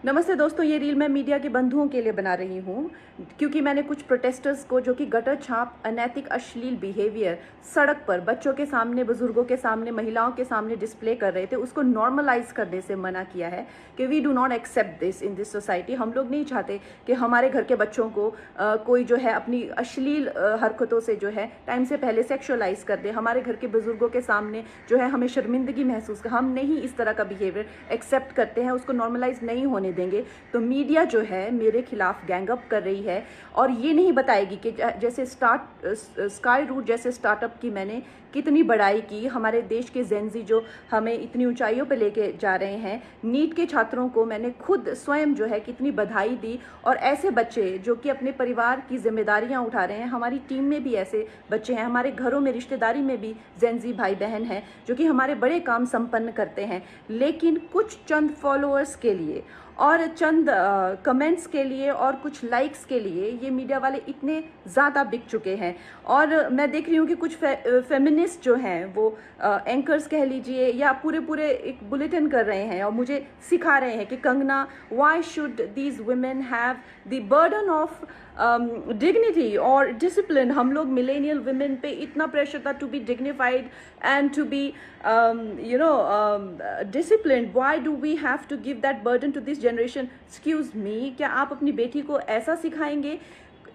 नमस्ते दोस्तों, ये रील मैं मीडिया के बंधुओं के लिए बना रही हूँ क्योंकि मैंने कुछ प्रोटेस्टर्स को जो कि गटर छाप, अनैतिक, अश्लील बिहेवियर सड़क पर बच्चों के सामने, बुजुर्गों के सामने, महिलाओं के सामने डिस्प्ले कर रहे थे, उसको नॉर्मलाइज करने से मना किया है कि we do not accept this in this society. हम लोग नहीं चाहते कि हमारे घर के बच्चों को कोई जो है अपनी अश्लील हरकतों से जो है टाइम से पहले सेक्शुअलाइज कर दे। हमारे घर के बुजुर्गों के सामने जो है हमें शर्मिंदगी महसूस कर, हम नहीं इस तरह का बिहेवियर एक्सेप्ट करते हैं, उसको नॉर्मलाइज नहीं होने देंगे। तो मीडिया जो है मेरे खिलाफ गैंगअप कर रही है और ये नहीं बताएगी कि जैसे स्काई रूट जैसे स्टार्टअप की मैंने कितनी बड़ाई की, हमारे देश के जेनजी जो हमें इतनी ऊंचाइयों पे लेके जा रहे हैं, नीट के छात्रों को मैंने खुद स्वयं जो है कितनी बधाई दी। और ऐसे बच्चे जो कि अपने परिवार की जिम्मेदारियां उठा रहे हैं, हमारी टीम में भी ऐसे बच्चे हैं, हमारे घरों में रिश्तेदारी में भी जेनजी भाई बहन हैं जो कि हमारे बड़े काम संपन्न करते हैं, लेकिन कुछ चंद फॉलोअर्स के लिए और चंद कमेंट्स के लिए और कुछ लाइक्स के लिए ये मीडिया वाले इतने ज़्यादा बिक चुके हैं। और मैं देख रही हूँ कि कुछ फेमिनिस्ट जो हैं वो एंकर्स कह लीजिए या पूरे एक बुलेटिन कर रहे हैं और मुझे सिखा रहे हैं कि Kangana, why should these women have the burden of dignity और डिसिप्लिन। हम लोग मिलेनियल वुमेन पे इतना प्रेशर था to be dignified and to be disciplined, why do we have to give that burden to this generation. Excuse me, क्या आप अपनी बेटी को ऐसा सिखाएंगे?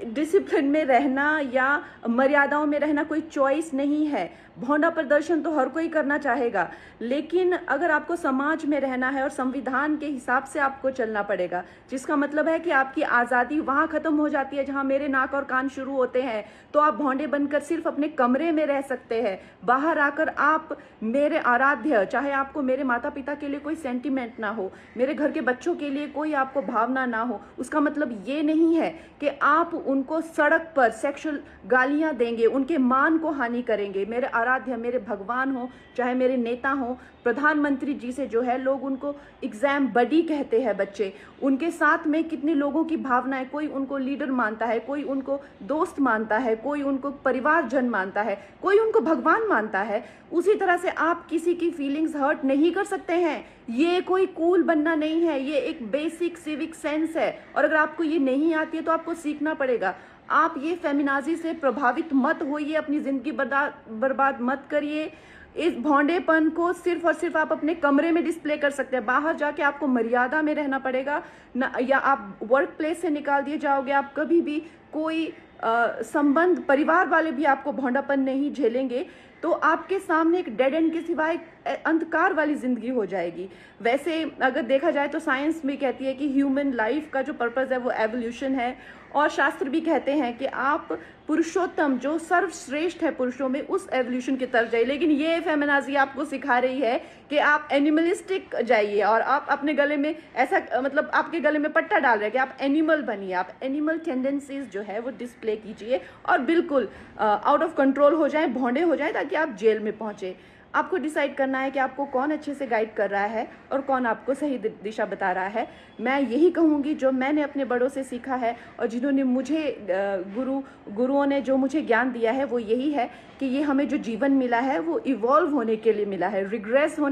डिसिप्लिन में रहना या मर्यादाओं में रहना कोई चॉइस नहीं है। भौंडा प्रदर्शन तो हर कोई करना चाहेगा, लेकिन अगर आपको समाज में रहना है और संविधान के हिसाब से आपको चलना पड़ेगा, जिसका मतलब है कि आपकी आज़ादी वहाँ ख़त्म हो जाती है जहाँ मेरे नाक और कान शुरू होते हैं। तो आप भौंडे बनकर सिर्फ अपने कमरे में रह सकते हैं, बाहर आकर आप मेरे आराध्य, चाहे आपको मेरे माता पिता के लिए कोई सेंटिमेंट ना हो, मेरे घर के बच्चों के लिए कोई आपको भावना ना हो, उसका मतलब ये नहीं है कि आप उनको सड़क पर सेक्सुअल गालियाँ देंगे, उनके मान को हानि करेंगे। मेरे आराध्य, मेरे भगवान हो, चाहे मेरे नेता हो, प्रधानमंत्री जी से जो है लोग उनको एग्जाम बडी कहते हैं बच्चे, उनके साथ में कितने लोगों की भावनाएं, कोई उनको लीडर मानता है, कोई उनको दोस्त मानता है, कोई उनको परिवारजन मानता है, कोई उनको भगवान मानता है। उसी तरह से आप किसी की फीलिंग्स हर्ट नहीं कर सकते हैं। ये कोई कूल बनना नहीं है, ये एक बेसिक सिविक सेंस है और अगर आपको ये नहीं आती है तो आपको सीखना पड़ेगा। आप ये फेमिनाजी से प्रभावित मत होइए, अपनी ज़िंदगी बर्बाद मत करिए। इस भौंडेपन को सिर्फ और सिर्फ आप अपने कमरे में डिस्प्ले कर सकते हैं, बाहर जाके आपको मर्यादा में रहना पड़ेगा ना, या आप वर्क प्लेस से निकाल दिए जाओगे। आप कभी भी कोई संबंध, परिवार वाले भी आपको भौंडापन नहीं झेलेंगे, तो आपके सामने एक डेड एंड के सिवाय अंधकार वाली जिंदगी हो जाएगी। वैसे अगर देखा जाए तो साइंस भी कहती है कि ह्यूमन लाइफ का जो पर्पस है वो एवोल्यूशन है, और शास्त्र भी कहते हैं कि आप पुरुषोत्तम जो सर्वश्रेष्ठ है पुरुषों में, उस एवोल्यूशन की तरफ जाइए। लेकिन ये फेमिनाजी आपको सिखा रही है कि आप एनिमलिस्टिक जाइए और आप अपने गले में ऐसा, मतलब आपके गले में पट्टा डाल रहे हैं कि आप एनिमल बनिए, आप एनिमल टेंडेंसीज जो है वो डिस्प्ले कीजिए और बिल्कुल आउट ऑफ कंट्रोल हो जाए, भौंडे हो जाए, ताकि आप जेल में पहुंचे। आपको डिसाइड करना है कि आपको कौन अच्छे से गाइड कर रहा है और कौन आपको सही दिशा बता रहा है। मैं यही कहूँगी जो मैंने अपने बड़ों से सीखा है और जिन्होंने मुझे गुरुओं ने जो मुझे ज्ञान दिया है वो यही है कि ये हमें जो जीवन मिला है वो इवॉल्व होने के लिए मिला है, रिग्रेस होने